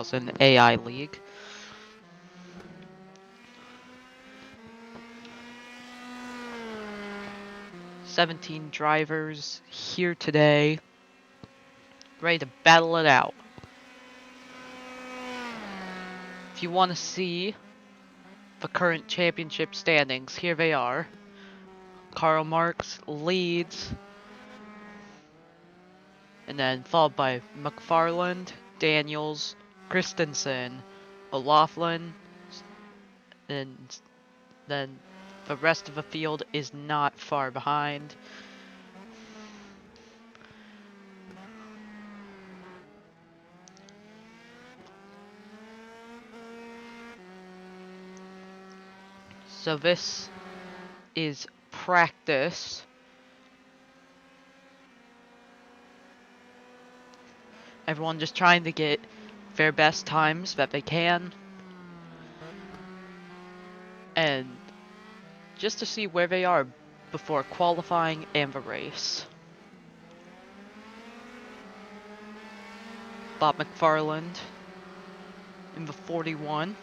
2000 AI League. "17 drivers here today, ready to battle it out." If you want to see the current championship standings, here they are. Karl Marx leads, and then followed by McFarland, Daniels, Christensen, O'Loughlin, and then the rest of the field is not far behind. So this is practice. Everyone just trying to get their best times that they can. And just to see where they are before qualifying and the race. Bob McFarland in the 41.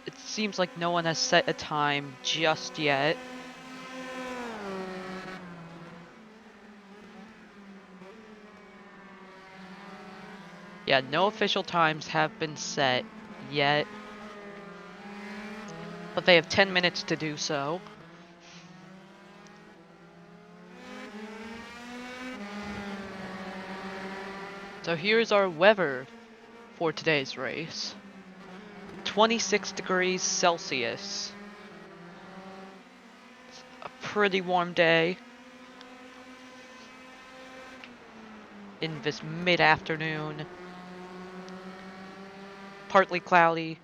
It seems like no one has set a time just yet. Yeah, no official times have been set yet, but they have 10 minutes to do so. So here's our weather for today's race. 26 degrees Celsius. It's a pretty warm day in this mid-afternoon. Partly cloudy,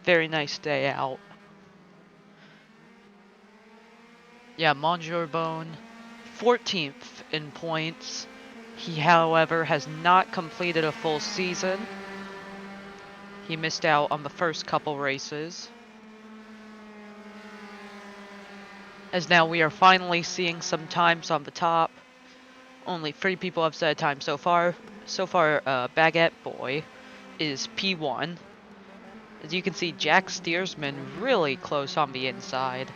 very nice day out. Yeah, Monjourbon, 14th in points. He, however, has not completed a full season. He missed out on the first couple races. As now we are finally seeing some times on the top. Only 3 people have set a time so far. Baguette Boy is P1. As you can see, Jack Steersman really close on the inside.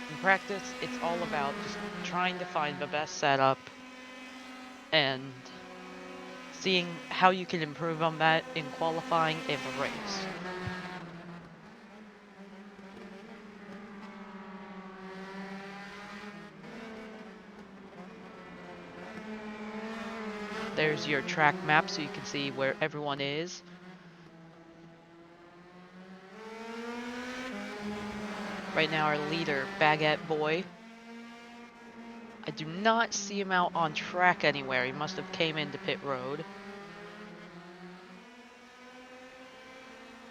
In practice, it's all about just trying to find the best setup and seeing how you can improve on that in qualifying and the race. There's your track map so you can see where everyone is. Right now our leader, Baguette Boy. I do not see him out on track anywhere. He must have came into pit road.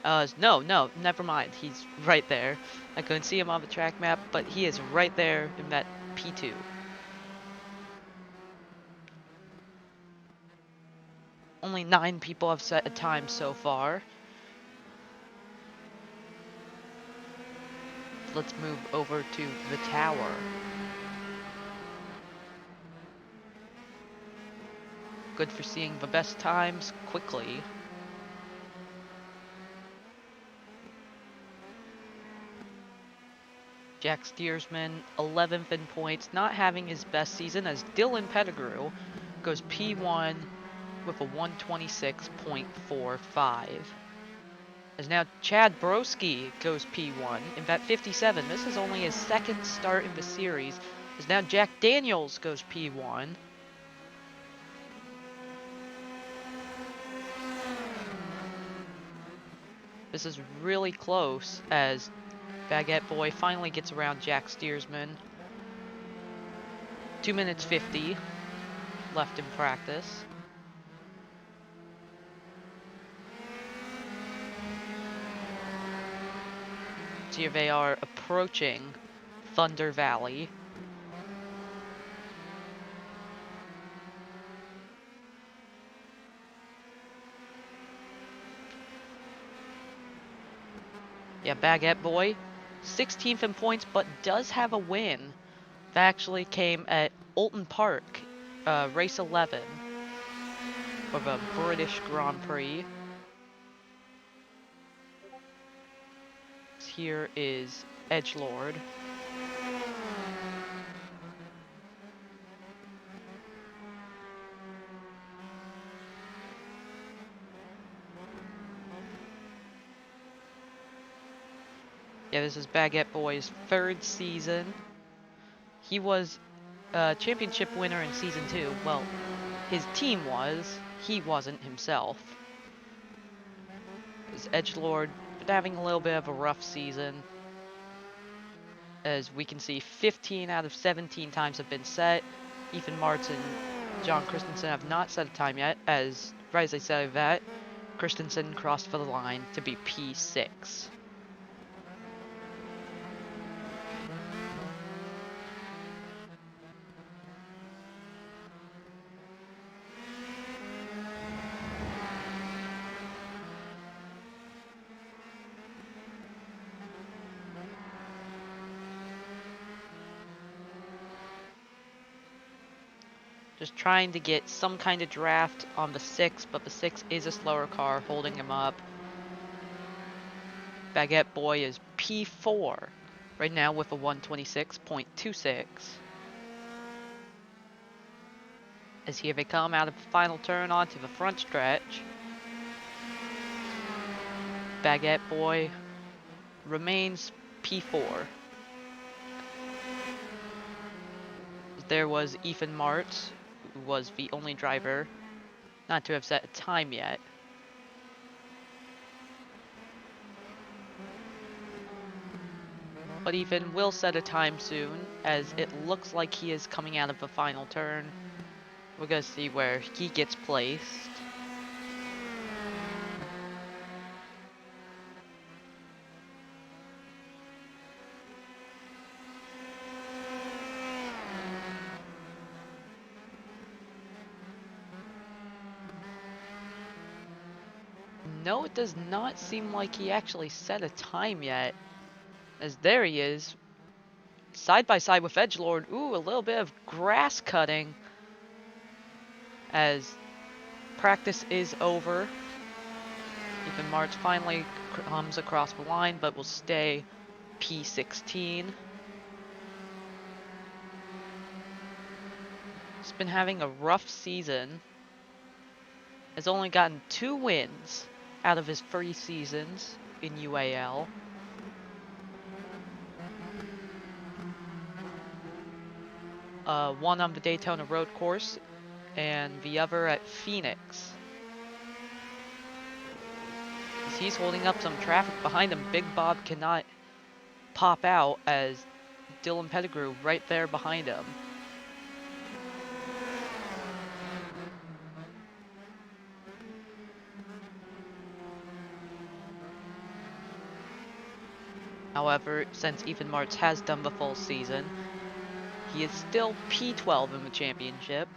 No, never mind. He's right there. I couldn't see him on the track map, but he is right there in that P2. Only 9 people have set a time so far. Let's move over to the tower. Good for seeing the best times quickly. Jack Steersman, 11th in points, not having his best season, as Dylan Pettigrew goes P1 with a 126.45. As now Chad Broski goes P1 in that 57. This is only his second start in the series. As now Jack Daniels goes P1. This is really close as Baguette Boy finally gets around Jack Steersman. 2 minutes 50 left in practice. here they are approaching Thunder Valley. Yeah, Baguette Boy, 16th in points, but does have a win. That actually came at Oulton Park, race 11 for the British Grand Prix. Here is Edgelord. Yeah, this is Baguette Boy's 3rd season. He was a championship winner in season 2. Well, his team was. He wasn't himself. This Edgelord been having a little bit of a rough season. As we can see, 15 out of 17 times have been set. Ethan Martz and John Christensen have not set a time yet, as right as I said that, Christensen crossed for the line to be P6. Just trying to get some kind of draft on the 6, but the 6 is a slower car, holding him up. Baguette Boy is P4 right now with a 126.26. As here they come out of the final turn onto the front stretch. Baguette Boy remains P4. There was Ethan Martz, who was the only driver not to have set a time yet. But Ethan will set a time soon, as it looks like he is coming out of the final turn. We're gonna see where he gets placed. No, it does not seem like he actually set a time yet. As there he is, side by side with Edgelord. Ooh, a little bit of grass cutting. As practice is over. Ethan Martz finally comes across the line, but will stay P16. He's been having a rough season. Has only gotten 2 wins out of his 3 seasons in UAL. One on the Daytona Road Course, and the other at Phoenix. As he's holding up some traffic behind him, Big Bob cannot pop out as Dylan Pettigrew right there behind him. However, since Ethan Martz has done the full season, he is still P12 in the championship.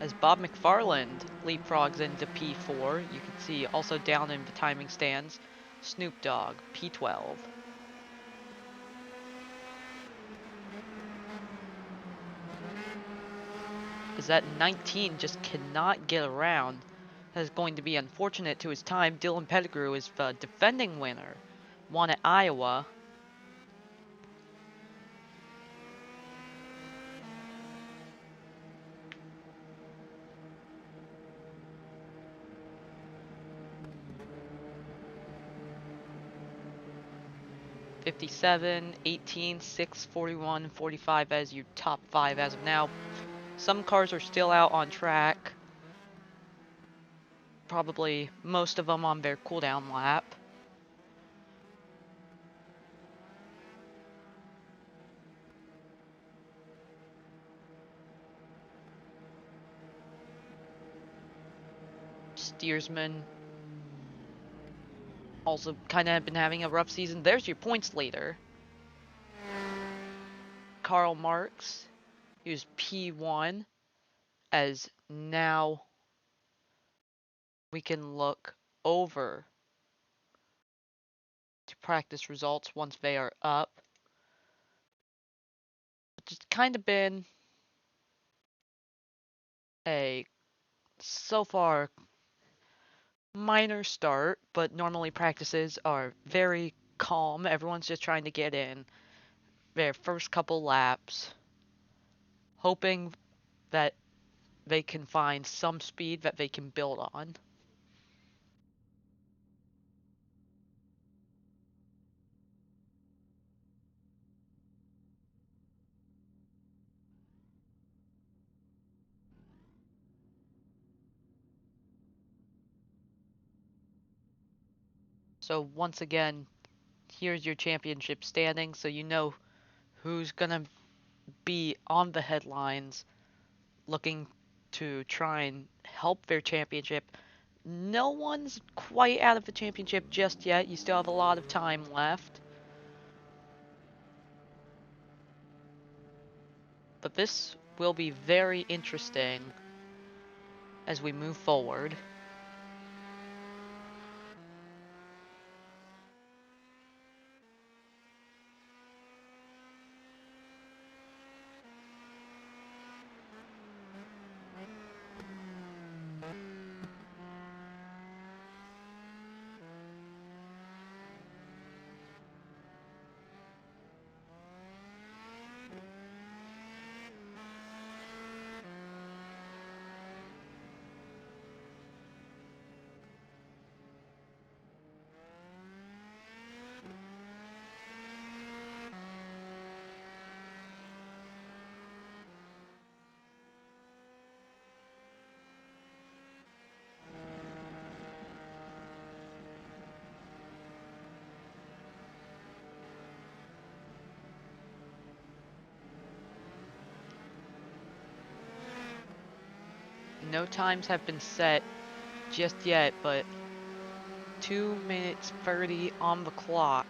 As Bob McFarland leapfrogs into P4, you can see also down in the timing stands, Snoop Dogg, P12. As that 19 just cannot get around. That is going to be unfortunate to his time. Dylan Pettigrew is the defending winner. Won at Iowa. $57, 18, 6, 41, 45 as your top 5 as of now. Some cars are still out on track. Probably most of them on their cooldown lap. Steersman also kind of been having a rough season. There's your points leader. Karl Marx, who's P1, as now we can look over to practice results once they are up. It's kind of been a, so far, minor start, but normally practices are very calm. Everyone's just trying to get in their first couple laps, hoping that they can find some speed that they can build on. So once again, here's your championship standing, so you know who's gonna be on the headlines looking to try and help their championship. No one's quite out of the championship just yet. You still have a lot of time left. But this will be very interesting as we move forward. No times have been set just yet, but 2 minutes 30 on the clock.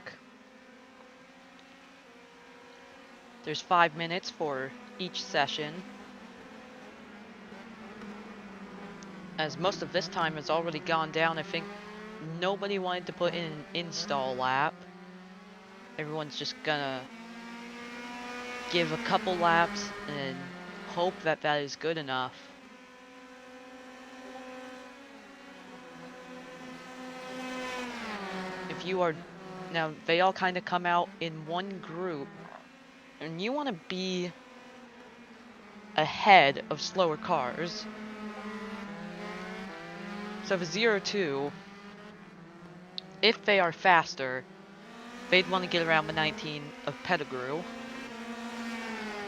There's 5 minutes for each session, as most of this time has already gone down. I think nobody wanted to put in an install lap. Everyone's just gonna give a couple laps and hope that that is good enough. If you are, now they all kind of come out in one group, and you want to be ahead of slower cars. So the 0-2, if they are faster, they'd want to get around the 19 of Pettigrew.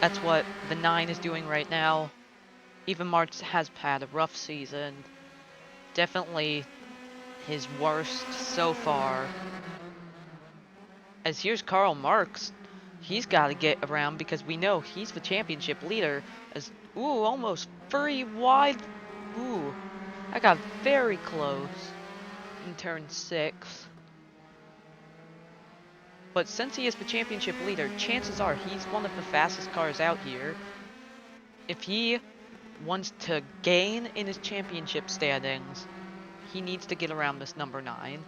That's what the 9 is doing right now. Even March has had a rough season. Definitely his worst so far. As here's Karl Marx. He's got to get around because we know he's the championship leader. As, ooh, almost 3 wide. Ooh, I got very close in turn 6. But since he is the championship leader, chances are he's one of the fastest cars out here. If he wants to gain in his championship standings, he needs to get around this number 9.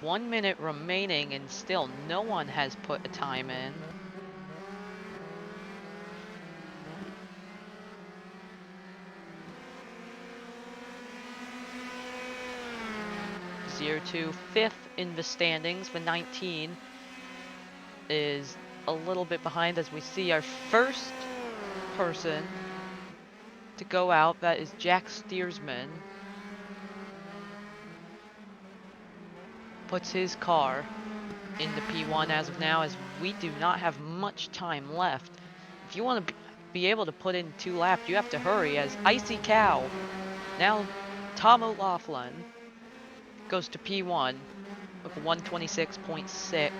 One minute remaining and still no one has put a time in. Zero to 5th in the standings. The 19 is a little bit behind as we see our first person to go out. That is Jack Steersman. Puts his car into P1 as of now, as we do not have much time left. If you want to be able to put in 2 laps, you have to hurry, as Icy Cow, now Tom O'Laughlin, goes to P1 with 126.6.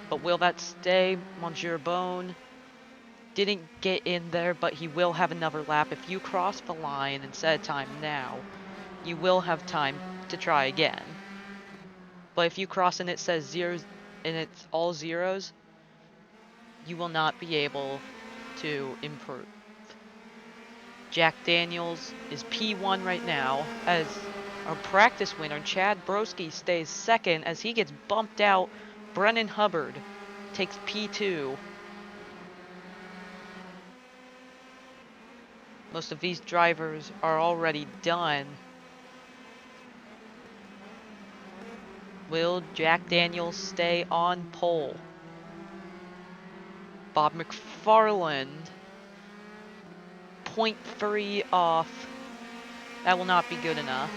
But will that stay? Monsieur Bone didn't get in there, but he will have another lap. If you cross the line and set a time now, you will have time to try again. But if you cross and it says zeros and it's all zeros, you will not be able to improve. Jack Daniels is P1 right now as our practice winner, Chad Broski, stays second as he gets bumped out. Brennan Hubbard takes P2. Most of these drivers are already done. Will Jack Daniels stay on pole? Bob McFarland, 0.3 off. That will not be good enough.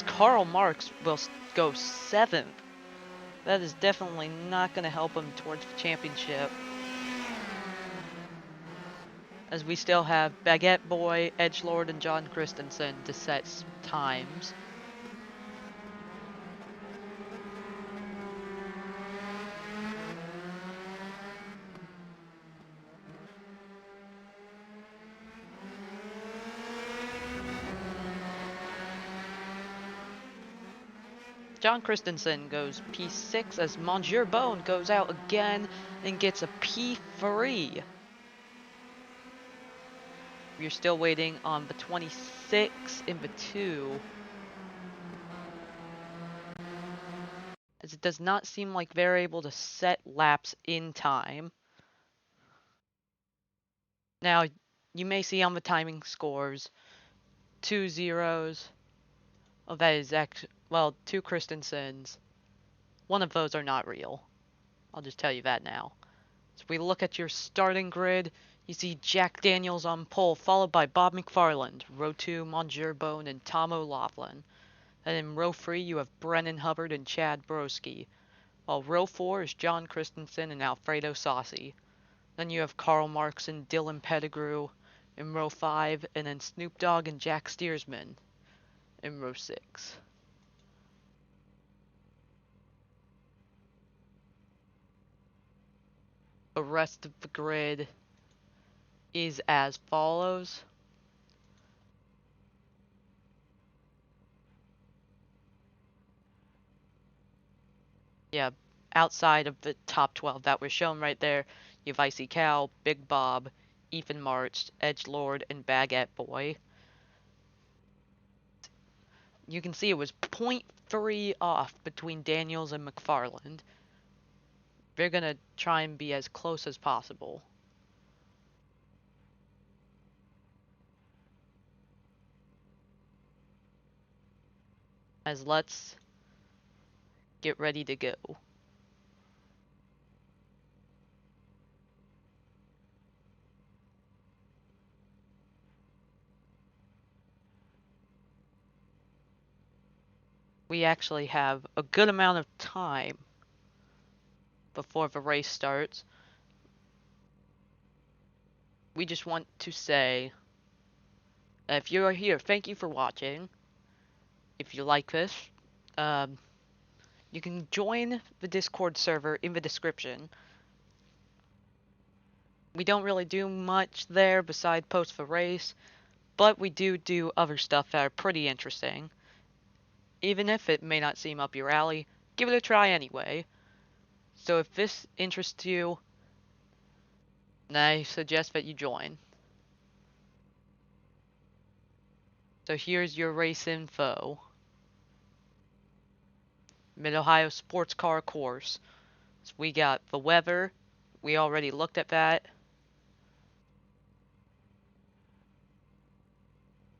Karl Marx will go 7th. That is definitely not going to help him towards the championship. As we still have Baguette Boy, Edgelord, and John Christensen to set times. John Christensen goes P6 as Monsieur Bone goes out again and gets a P3. We're still waiting on the 26 in the 2. As it does not seem like they're able to set laps in time. Now, you may see on the timing scores 2 zeros. Oh, that is actually, well, 2 Christensens. One of those are not real. I'll just tell you that now. So we look at your starting grid. You see Jack Daniels on pole, followed by Bob McFarland, row 2, Monsieur Bone, and Tom O'Loughlin. And in row 3, you have Brennan Hubbard and Chad Broski, while row 4 is John Christensen and Alfredo Saucy. Then you have Karl Marx and Dylan Pettigrew in row 5, and then Snoop Dogg and Jack Steersman in row 6. The rest of the grid is as follows. Yeah, outside of the top 12 that were shown right there, you have Icy Cow, Big Bob, Ethan March, Edgelord, and Baguette Boy. You can see it was 0.3 off between Daniels and McFarland. They're going to try and be as close as possible. As let's get ready to go. We actually have a good amount of time before the race starts. We just want to say, if you are here, thank you for watching. If you like this, you can join the Discord server in the description. We don't really do much there beside post the race, but we do other stuff that are pretty interesting. Even if it may not seem up your alley, give it a try anyway. So if this interests you, I suggest that you join. So here's your race info. Mid-Ohio Sports Car Course. So we got the weather. We already looked at that.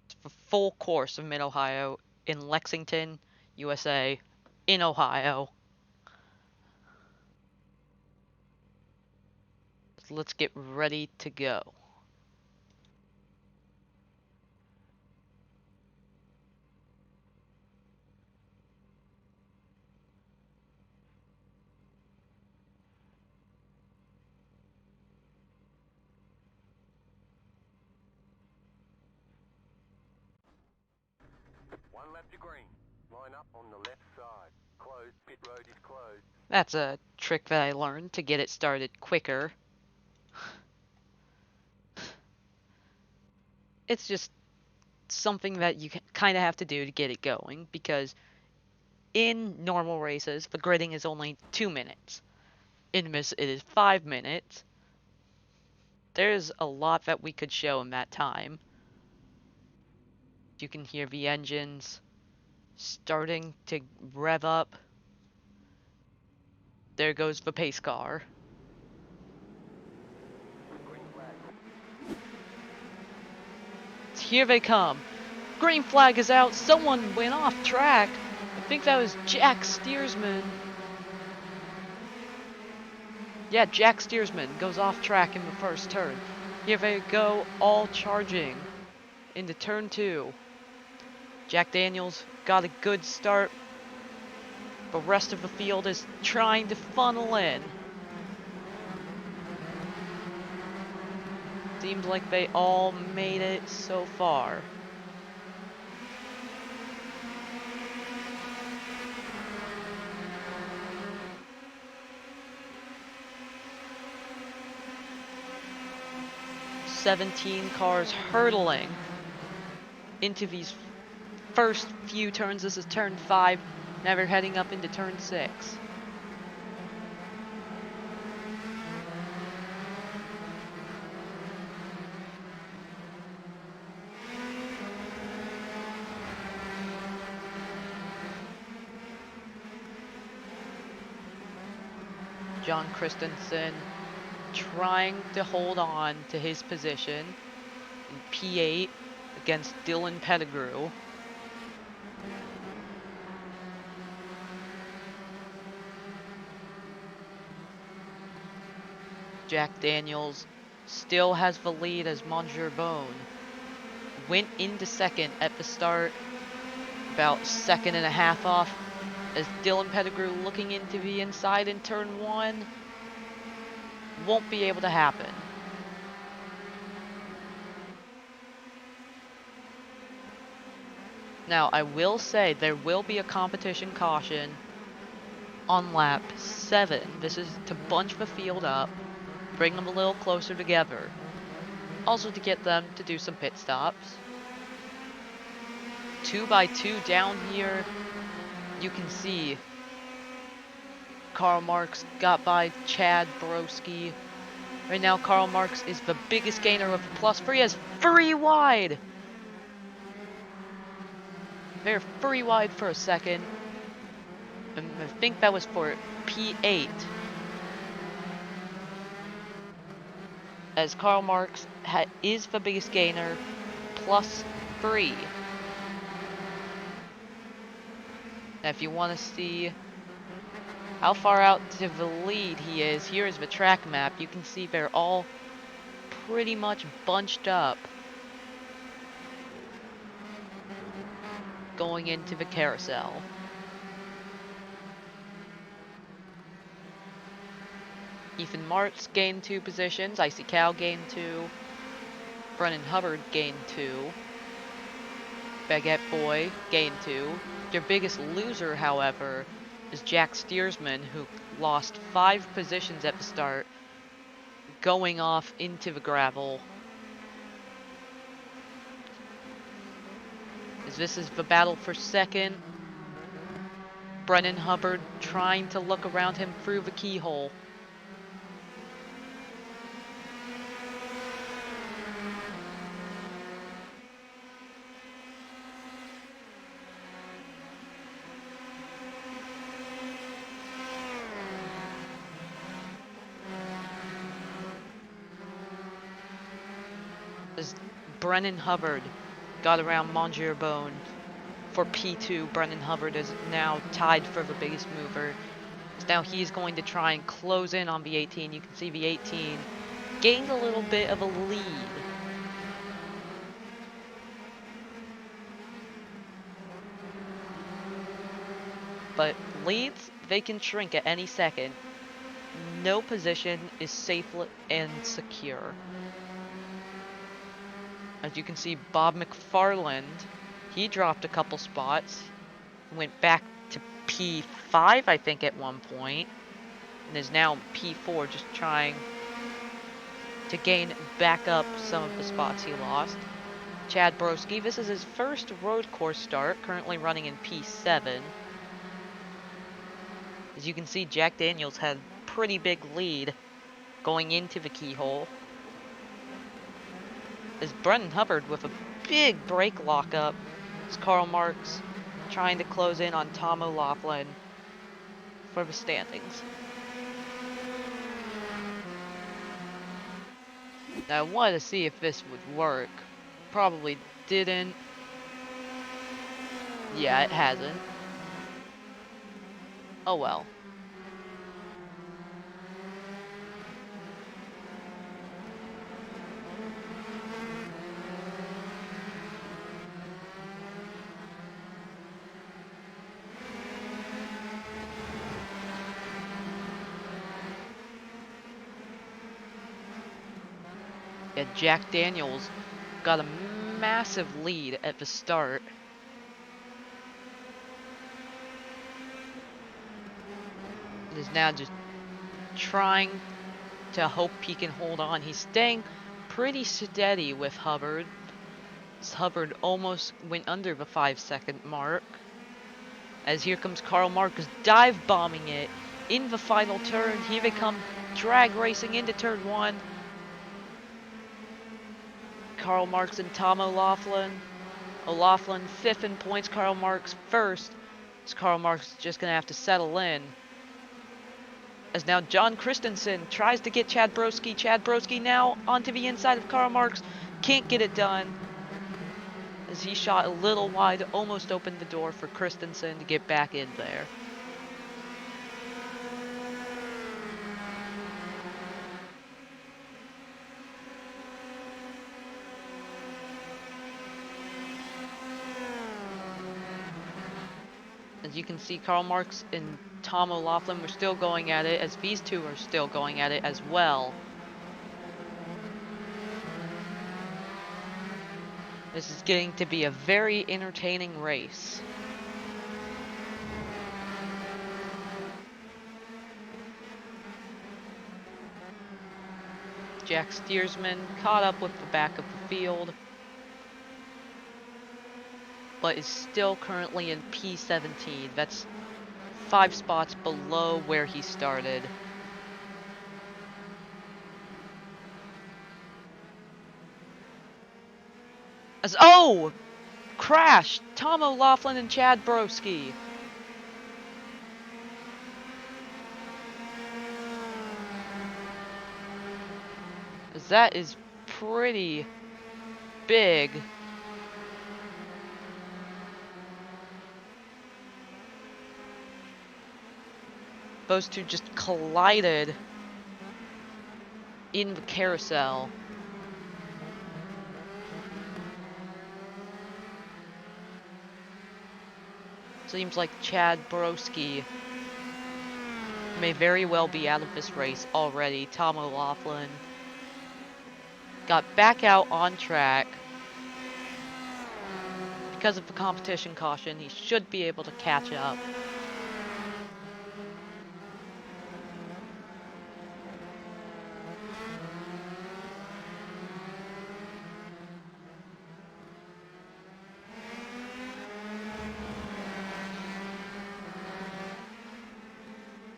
It's the full course of Mid-Ohio in Lexington, USA, in Ohio. So let's get ready to go. One lap to green. Line up on the left side. Closed. Pit road is closed. That's a trick that I learned to get it started quicker. it's just something that you kind of have to do to get it going, because in normal races, the gridding is only 2 minutes. In this, it is 5 minutes. There's a lot that we could show in that time. You can hear the engines starting to rev up. There goes the pace car. Here they come. Green flag is out. Someone went off track. I think that was Jack Steersman. Yeah, Jack Steersman goes off track in the first turn. Here they go, all charging into turn 2. Jack Daniels got a good start. The rest of the field is trying to funnel in. Seems like they all made it so far. "17 cars hurtling into these first few turns." This is turn 5. Now we're heading up into turn 6. John Christensen trying to hold on to his position in P8 against Dylan Pettigrew. Jack Daniels still has the lead as Mongerbone went into second at the start, about second and a half off, as Dylan Pettigrew looking into the inside in turn 1. Won't be able to happen. Now, I will say there will be a competition caution on lap 7. This is to bunch the field up, bring them a little closer together. Also to get them to do some pit stops. 2 by 2 down here. You can see Karl Marx got by Chad Broski. Right now, Karl Marx is the biggest gainer of the plus 3 as 3 wide. They're 3 wide for a second. And I think that was for P8. As Karl Marx is the biggest gainer, plus 3. Now, if you want to see how far out to the lead he is, here is the track map. You can see they're all pretty much bunched up going into the carousel. Ethan Martz gained 2 positions. Icy Cow gained 2. Brennan Hubbard gained 2. Baguette Boy gained 2. Their biggest loser, however, is Jack Steersman, who lost 5 positions at the start, going off into the gravel. As this is the battle for second. Brennan Hubbard trying to look around him through the keyhole. As Brennan Hubbard got around Mongerbone for P2, Brennan Hubbard is now tied for the biggest mover. So now he's going to try and close in on the 18. You can see the 18 gained a little bit of a lead. But leads, they can shrink at any second. No position is safe and secure. As you can see, Bob McFarland, he dropped a couple spots, went back to P5, I think, at one point, and is now P4, just trying to gain back up some of the spots he lost. Chad Broski. This is his first road course start, currently running in P7. As you can see, Jack Daniels had a pretty big lead going into the keyhole. As Brendan Hubbard with a big brake lockup. As Karl Marx trying to close in on Tom O'Laughlin for the standings. Now, I wanted to see if this would work. Probably didn't. Yeah, it hasn't. Oh well. Yeah, Jack Daniels got a massive lead at the start. Is now just trying to hope he can hold on. He's staying pretty steady with Hubbard. Hubbard almost went under the 5-second mark. As here comes Karl Marx dive bombing it in the final turn. Here they come, drag racing into turn 1. Karl Marx and Tom O'Laughlin. O'Laughlin 5th in points, Karl Marx 1st. As Karl Marx is just going to have to settle in. As now John Christensen tries to get Chad Broski. Chad Broski now onto the inside of Karl Marx. Can't get it done. As he shot a little wide, almost opened the door for Christensen to get back in there. As you can see, Karl Marx and Tom O'Laughlin were still going at it, as these two are still going at it as well. This is getting to be a very entertaining race. Jack Steersman caught up with the back of the field, but is still currently in P17. That's 5 spots below where he started. As crash! Tom O'Laughlin and Chad Broski. As that is pretty big. Those two just collided in the carousel. Seems like Chad Broski may very well be out of this race already. Tom O'Laughlin got back out on track. Because of the competition caution, he should be able to catch up.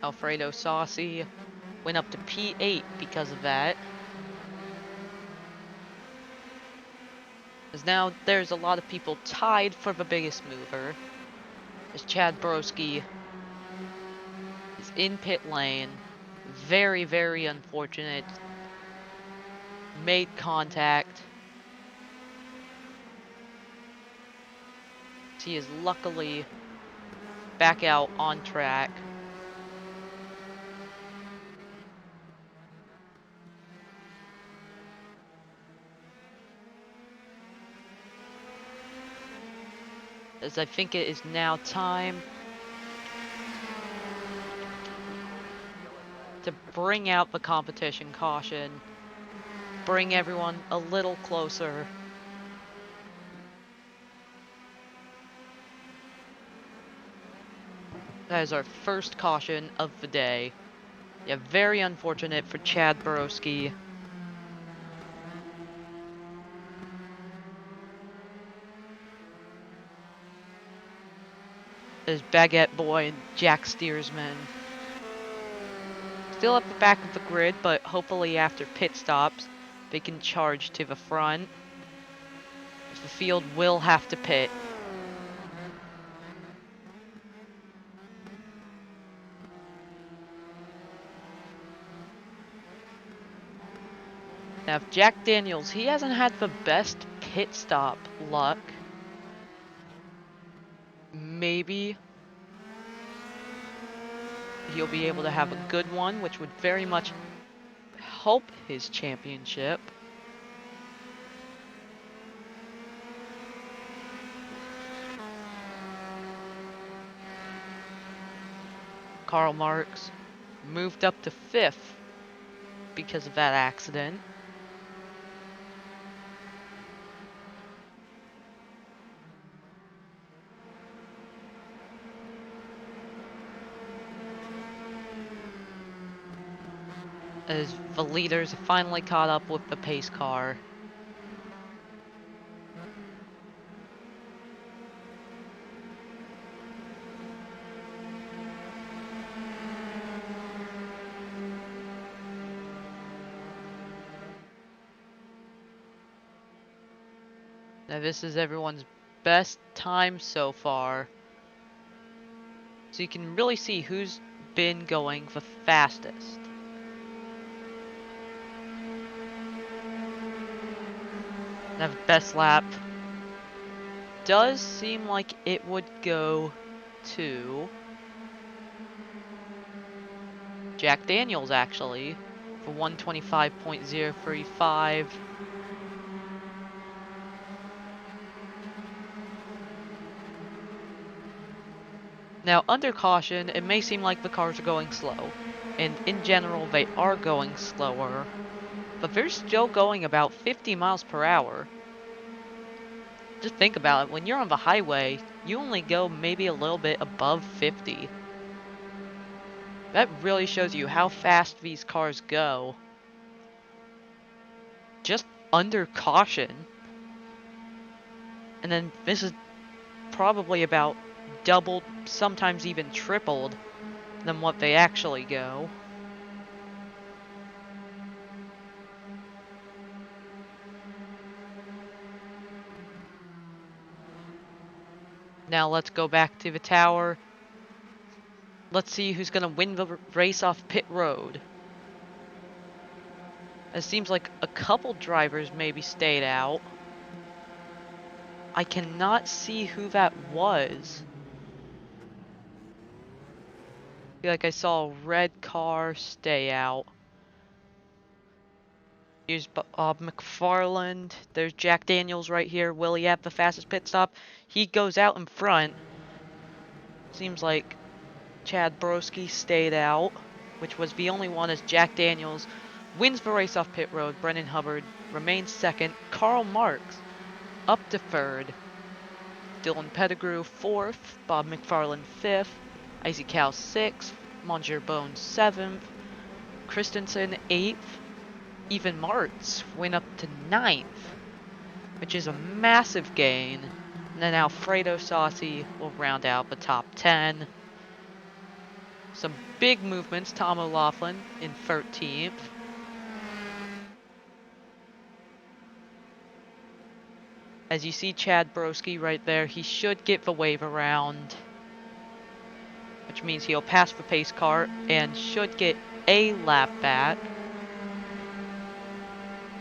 Alfredo Saucy went up to P8 because of that. As now there's a lot of people tied for the biggest mover. As Chad Broski is in pit lane. Very, very unfortunate. Made contact. He is luckily back out on track. As I think it is now time to bring out the competition caution. Bring everyone a little closer. That is our first caution of the day. Yeah, very unfortunate for Chad Broski. as Baguette Boy and Jack Steersman still at the back of the grid, but hopefully after pit stops, they can charge to the front. The field will have to pit. Now, if Jack Daniels, he hasn't had the best pit stop luck. Maybe he'll be able to have a good one, which would very much help his championship. Karl Marx moved up to 5th because of that accident. As the leaders finally caught up with the pace car. Now this is everyone's best time so far. So you can really see who's been going the fastest. Now the best lap does seem like it would go to Jack Daniels, actually, for 125.035. Now, under caution, it may seem like the cars are going slow, and in general, they are going slower, but they're still going about 50 miles per hour. Just think about it, when you're on the highway, you only go maybe a little bit above 50. That really shows you how fast these cars go. Just under caution. And then this is probably about doubled, sometimes even tripled, than what they actually go. Now let's go back to the tower. Let's see who's going to win the race off pit road. It seems like a couple drivers maybe stayed out. I cannot see who that was. I feel like I saw a red car stay out. Here's Bob McFarland. There's Jack Daniels right here. Will he have the fastest pit stop? He goes out in front. Seems like Chad Broski stayed out, which was the only one, as Jack Daniels wins the race off pit road. Brennan Hubbard remains second. Karl Marx up to third. Dylan Pettigrew fourth. Bob McFarland fifth. Icy Cow sixth. Monsieur Bones seventh. Christensen eighth. Even Martz went up to ninth, which is a massive gain. And then Alfredo Saucy will round out the top 10. Some big movements. Tom O'Laughlin in 13th. As you see Chad Broski right there, he should get the wave around, which means he'll pass the pace car and should get a lap back.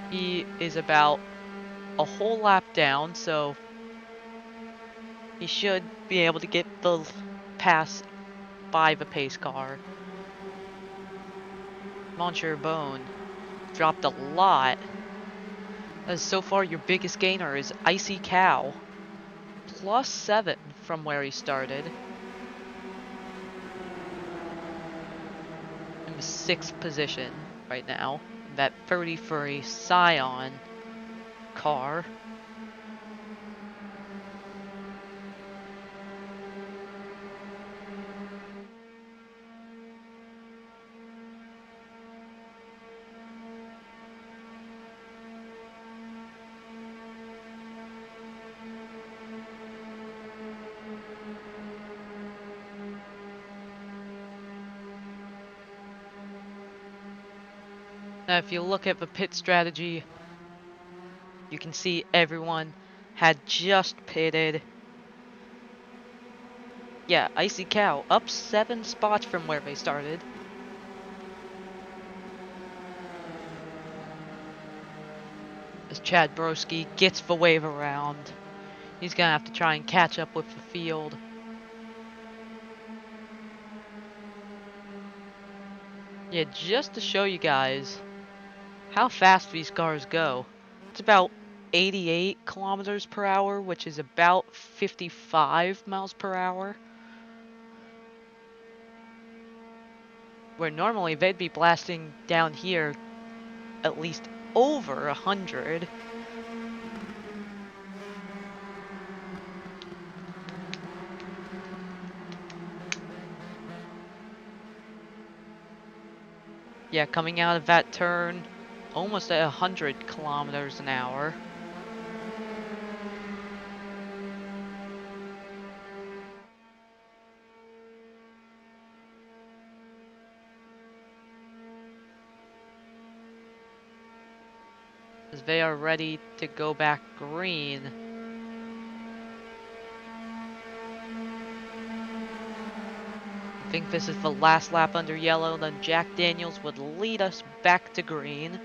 He is about a whole lap down, so he should be able to get the pass by the pace car. Monsieur Bone dropped a lot, as so far your biggest gainer is Icy Cow, +7 from where he started. In the 6th position right now, that 33 Scion car. Now, if you look at the pit strategy, you can see everyone had just pitted. Yeah, Icy Cow up 7 spots from where they started. As Chad Broski gets the wave around, he's gonna have to try and catch up with the field. Yeah, just to show you guys how fast these cars go. It's about 88 kilometers per hour, which is about 55 miles per hour. Where normally they'd be blasting down here at least over 100. Yeah, coming out of that turn, almost at 100 kilometers an hour. As they are ready to go back green. I think this is the last lap under yellow, then Jack Daniels would lead us back to green,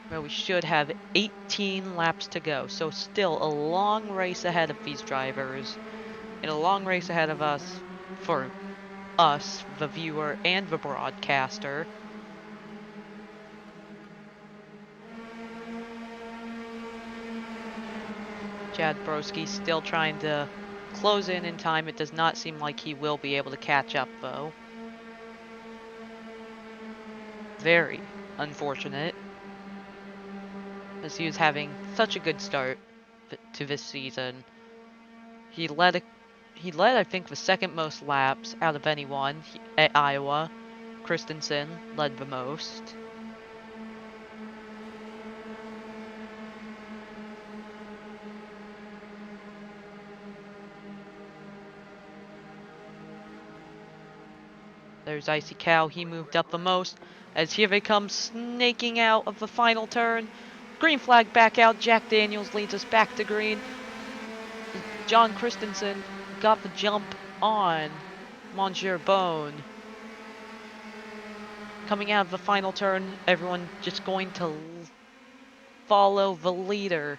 where we should have 18 laps to go. So still a long race ahead of these drivers, and a long race ahead of us for us, the viewer, and the broadcaster. Chad Broski still trying to close in time. It does not seem like he will be able to catch up, though. Very unfortunate, as he was having such a good start to this season. He led, I think, the second most laps out of anyone at Iowa. Christensen led the most. There's Icy Cow, he moved up the most, as here they come snaking out of the final turn. Green flag back out, Jack Daniels leads us back to green. John Christensen got the jump on Monsieur Bone. Coming out of the final turn, everyone just going to follow the leader,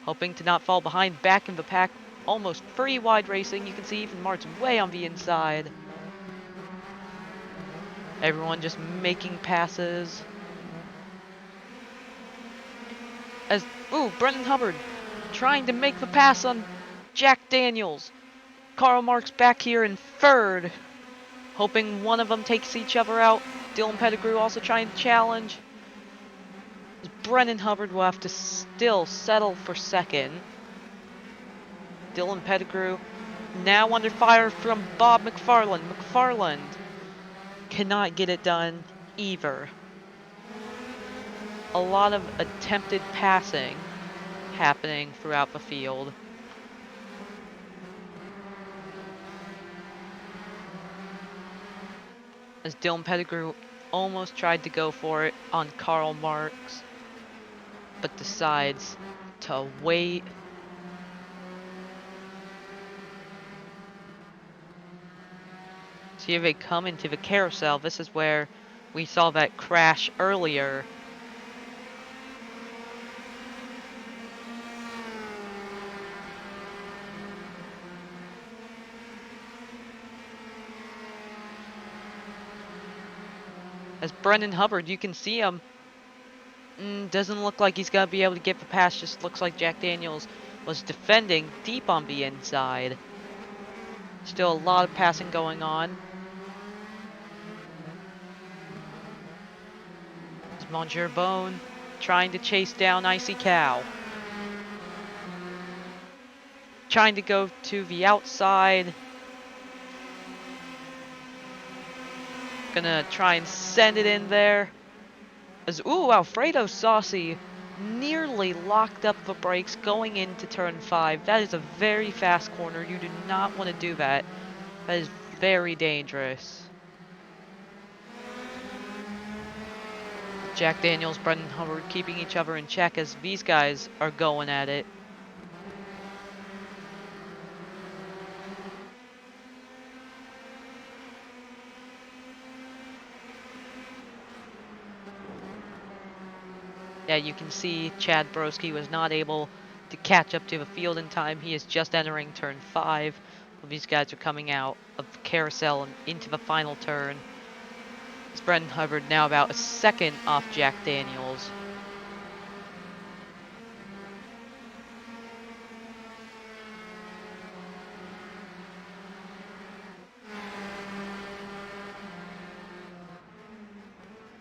hoping to not fall behind. Back in the pack, almost free wide racing. You can see even Mart's way on the inside. Everyone just making passes. As, Brendan Hubbard trying to make the pass on Jack Daniels. Karl Marx back here in third, hoping one of them takes each other out. Dylan Pettigrew also trying to challenge. Brendan Hubbard will have to still settle for second. Dylan Pettigrew now under fire from Bob McFarland. McFarland cannot get it done either. A lot of attempted passing happening throughout the field. As Dylan Pettigrew almost tried to go for it on Karl Marx, but decides to wait. So here they come into the carousel. This is where we saw that crash earlier. As Brendan Hubbard, you can see him. Doesn't look like he's going to be able to get the pass. Just looks like Jack Daniels was defending deep on the inside. Still a lot of passing going on. As Monsieur Bone trying to chase down Icy Cow. Trying to go to the outside. Gonna try and send it in there. As, Alfredo Saucy nearly locked up the brakes going into turn 5. That is a very fast corner. You do not want to do that. That is very dangerous. Jack Daniels, Brendan Hubbard keeping each other in check as these guys are going at it. Yeah, you can see Chad Broski was not able to catch up to the field in time. He is just entering turn 5. These guys are coming out of the carousel and into the final turn. It's Brendan Hubbard now about a second off Jack Daniels.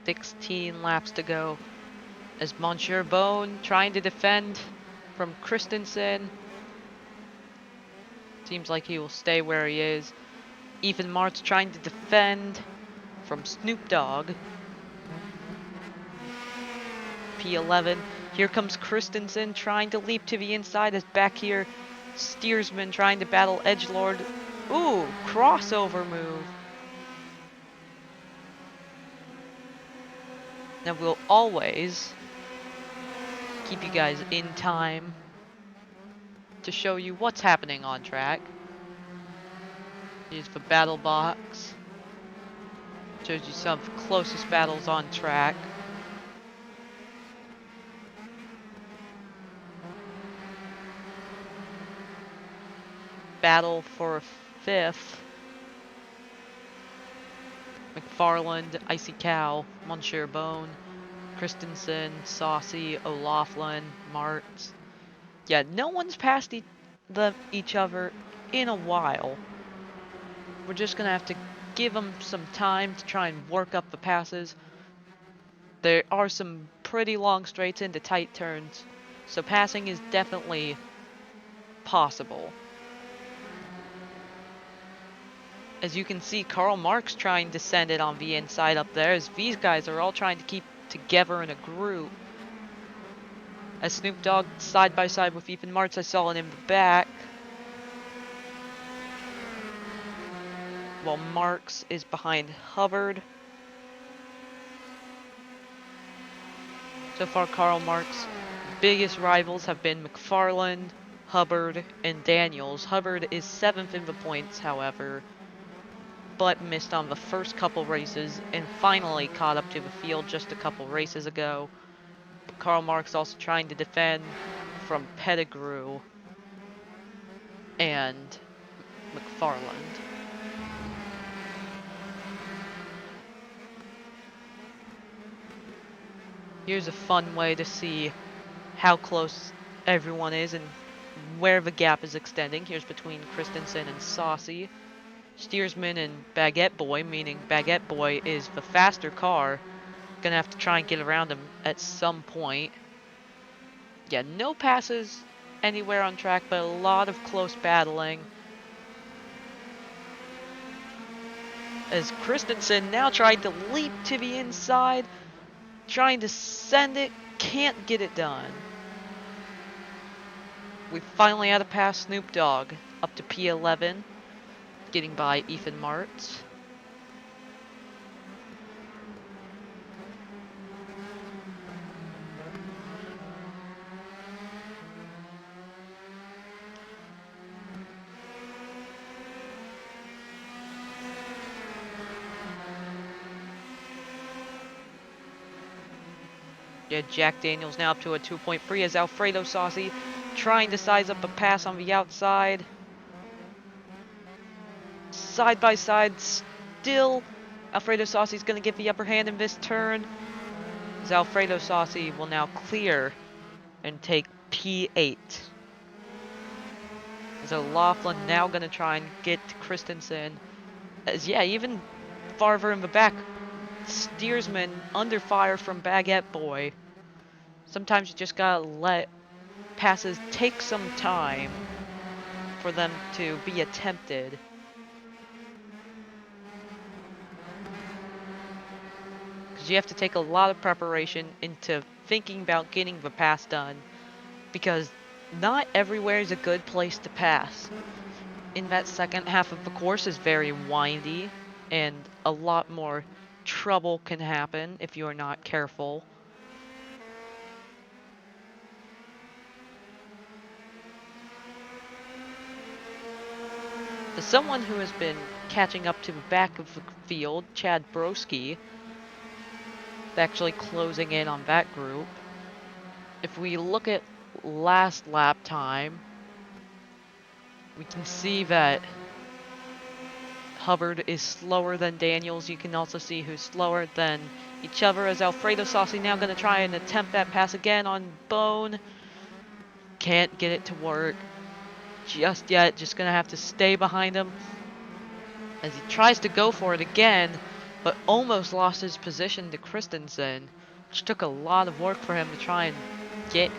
"16 laps to go as Monsieur Bone trying to defend from Christensen. Seems like he will stay where he is. Ethan Martz trying to defend from Snoop Dogg. P11. Here comes Christensen trying to leap to the inside as back here Steersman trying to battle Edgelord. Ooh, crossover move. Now we'll always keep you guys in time to show you what's happening on track. Here's the battle box. Shows you some of the closest battles on track. Battle for 5th. McFarland, Icy Cow, Monsieur Bone, Christensen, Saucy, O'Laughlin, Martz. Yeah, no one's passed each other in a while. We're just going to have to give them some time to try and work up the passes. There are some pretty long straights into tight turns, so passing is definitely possible. As you can see, Karl Marx trying to send it on the inside up there, as these guys are all trying to keep together in a group. As Snoop Dogg side by side with Ethan Martz, I saw it in the back. While Marx is behind Hubbard. So far, Karl Marx's biggest rivals have been McFarland, Hubbard, and Daniels. Hubbard is 7th in the points, however, but missed on the first couple races and finally caught up to the field just a couple races ago. Karl Marx also trying to defend from Pettigrew and McFarland. Here's a fun way to see how close everyone is and where the gap is extending. Here's between Christensen and Saucy. Steersman and Baguette Boy, meaning Baguette Boy is the faster car. Gonna have to try and get around him at some point. Yeah, no passes anywhere on track, but a lot of close battling. As Christensen now tried to leap to the inside, trying to send it, can't get it done. We finally had to pass Snoop Dogg up to P11, getting by Ethan Martz. Yeah, Jack Daniels now up to a 2.3 as Alfredo Saucy trying to size up a pass on the outside. Side by side, still Alfredo Saucy's going to get the upper hand in this turn. As Alfredo Saucy will now clear and take P8. As O'Laughlin now going to try and get to Christensen. As, yeah, even farther in the back, Steersman under fire from Baguette Boy. Sometimes you just gotta let passes take some time for them to be attempted. Because you have to take a lot of preparation into thinking about getting the pass done. Because not everywhere is a good place to pass. In that second half of the course is very windy and a lot more trouble can happen if you're not careful. As someone who has been catching up to the back of the field, Chad Broski, actually closing in on that group. If we look at last lap time, we can see that Hubbard is slower than Daniels. You can also see who's slower than each other, as Alfredo Saucy now going to try and attempt that pass again on Bone. Can't get it to work just yet. Just going to have to stay behind him as he tries to go for it again, but almost lost his position to Christensen, which took a lot of work for him to try and get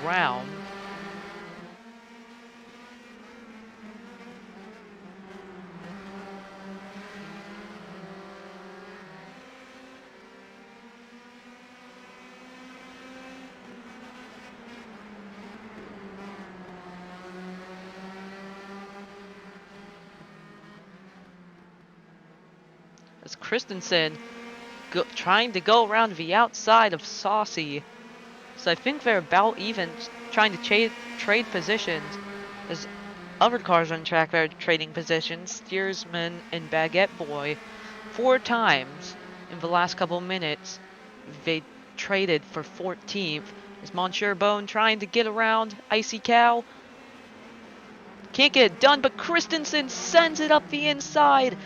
around. As Christensen trying to go around the outside of Saucy. So I think they're about even, trying to trade positions. As other cars on track are trading positions, Steersman and Baguette Boy, 4 times in the last couple minutes they traded for 14th. Is Monsieur Bone trying to get around Icy Cow? Can't get it done, but Christensen sends it up the inside.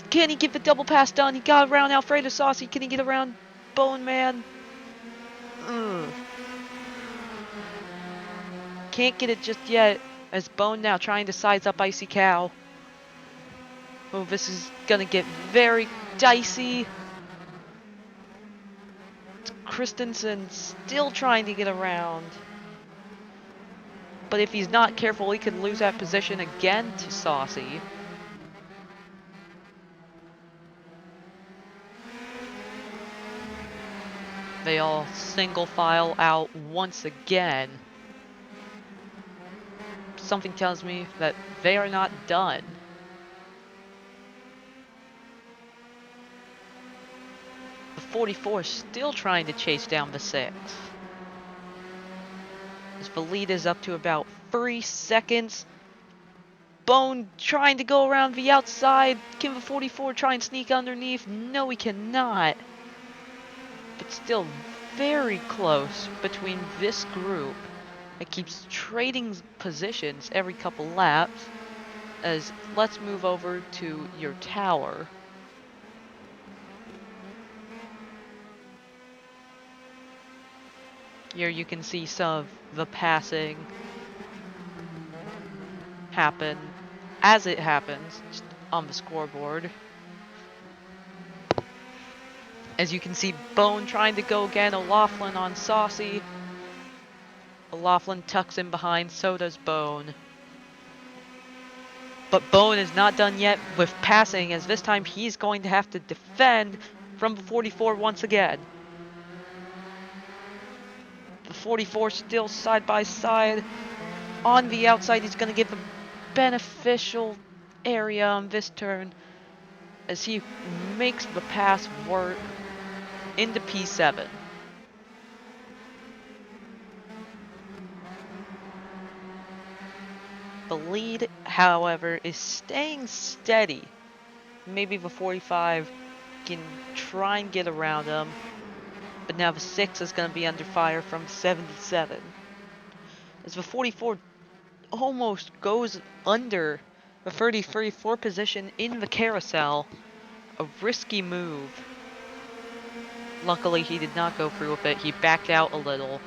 Can he get the double pass done? He got around Alfredo Saucy. Can he get around Bone Man? Ugh. Can't get it just yet, as Bone now trying to size up Icy Cow. Oh, this is gonna get very dicey. Christensen still trying to get around. But if he's not careful, he could lose that position again to Saucy. They all single file out once again. Something tells me that they are not done. The 44 is still trying to chase down the 6. As the lead is up to about 3 seconds. Bone trying to go around the outside. Can the 44 try and sneak underneath? No, he cannot. But still very close between this group. It keeps trading positions every couple laps. As let's move over to your tower. Here you can see some of the passing happen as it happens on the scoreboard. As you can see, Bone trying to go again. O'Laughlin on Saucy. O'Laughlin tucks in behind, so does Bone. But Bone is not done yet with passing, as this time he's going to have to defend from the 44 once again. The 44 still side by side. On the outside, he's going to get the beneficial area on this turn as he makes the pass work into P7. The lead, however, is staying steady. Maybe the 45 can try and get around him, but now the 6 is going to be under fire from 77. As the 44 almost goes under the 34 position in the carousel, a risky move. Luckily, he did not go through with it. He backed out a little,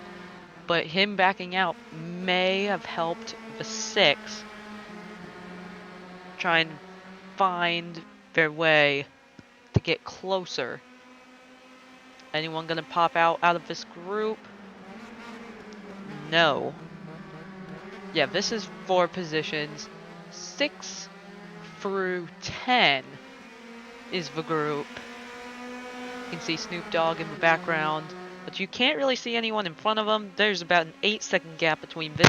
but him backing out may have helped the 6 try and find their way to get closer. Anyone gonna pop out of this group? No. Yeah, this is 4 positions. 6 through 10 is the group. You can see Snoop Dogg in the background, but you can't really see anyone in front of them. There's about an 8-second gap between this.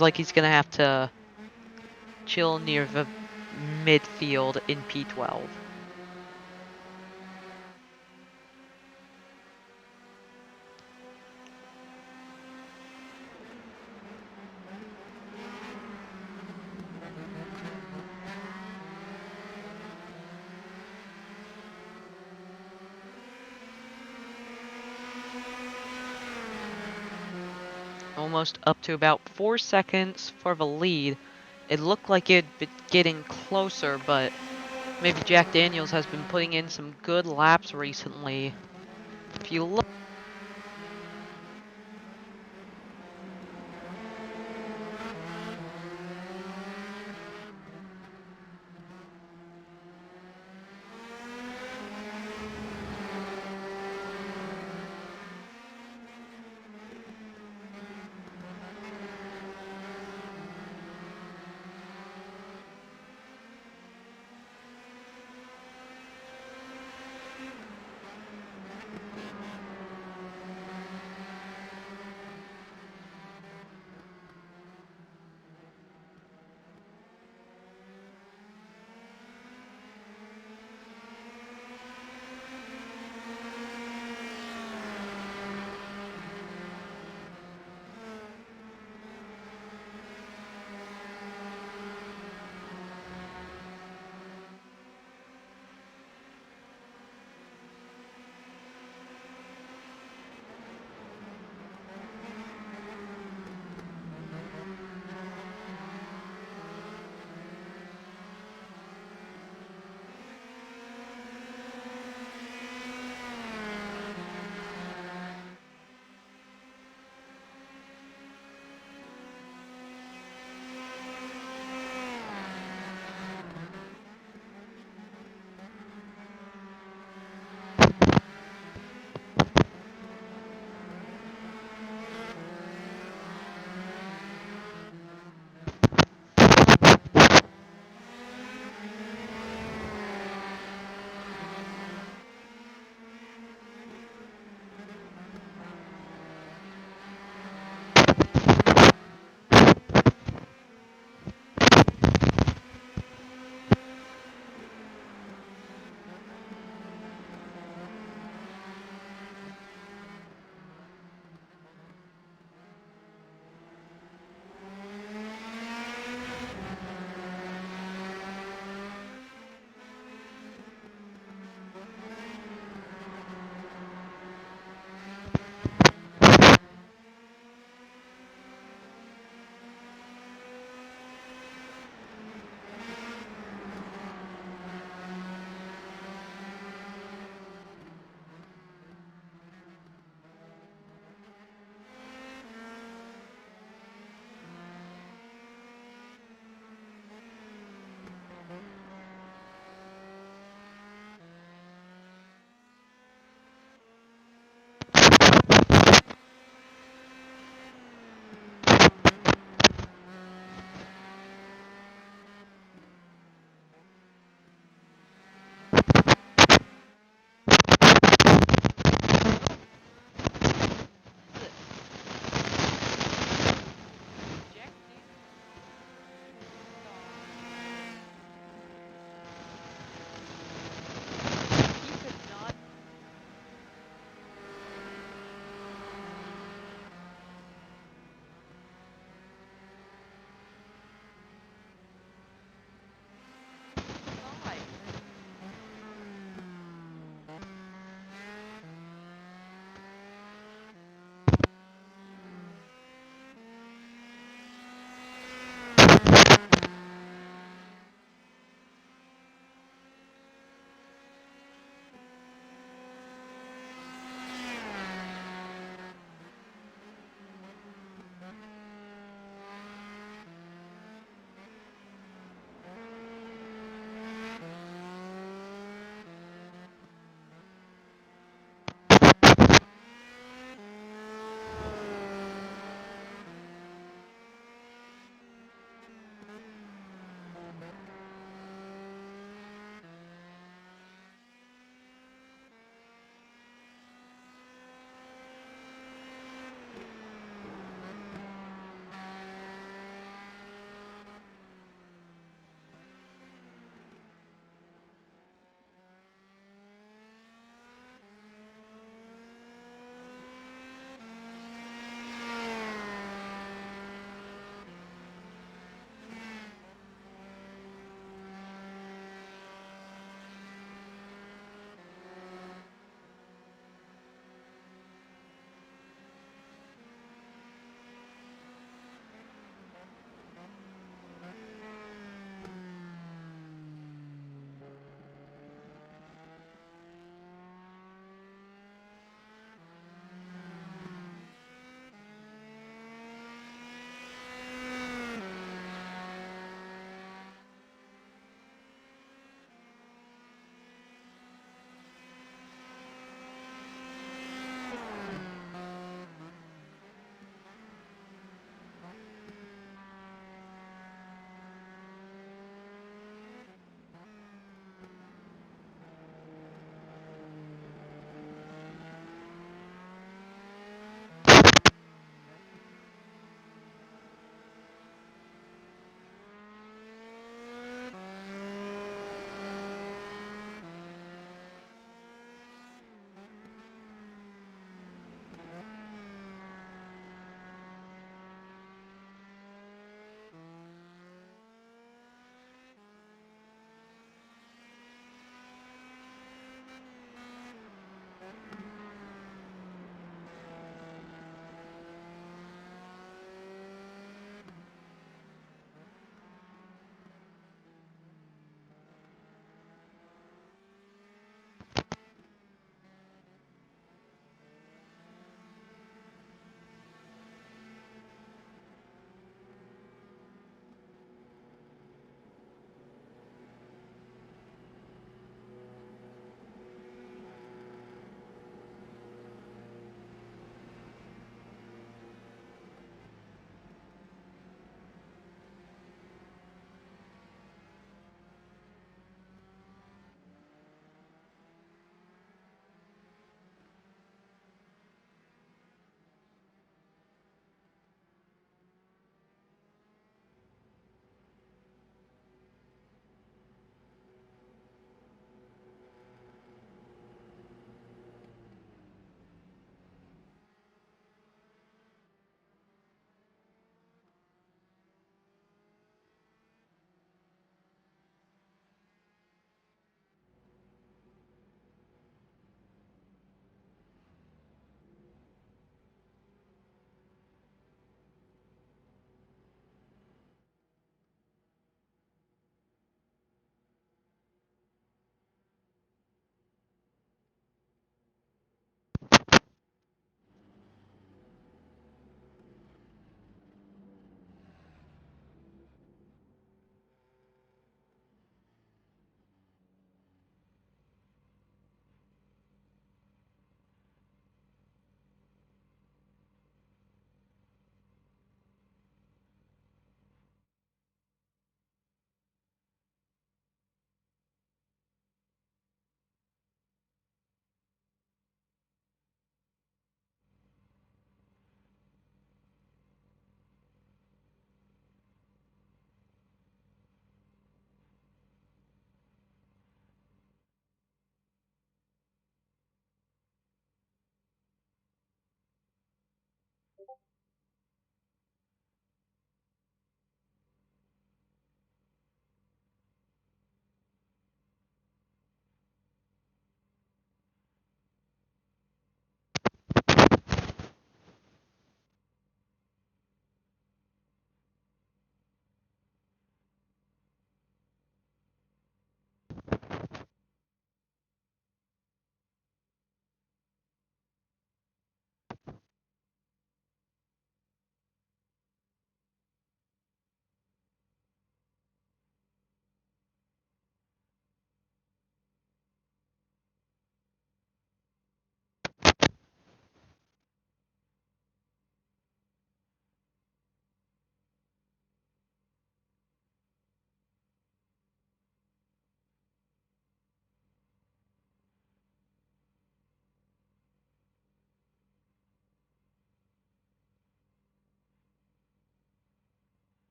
seems like he's gonna have to chill near the midfield in P12. Almost up to about 4 seconds for the lead. It looked like it'd been getting closer, but maybe Jack Daniels has been putting in some good laps recently. If you look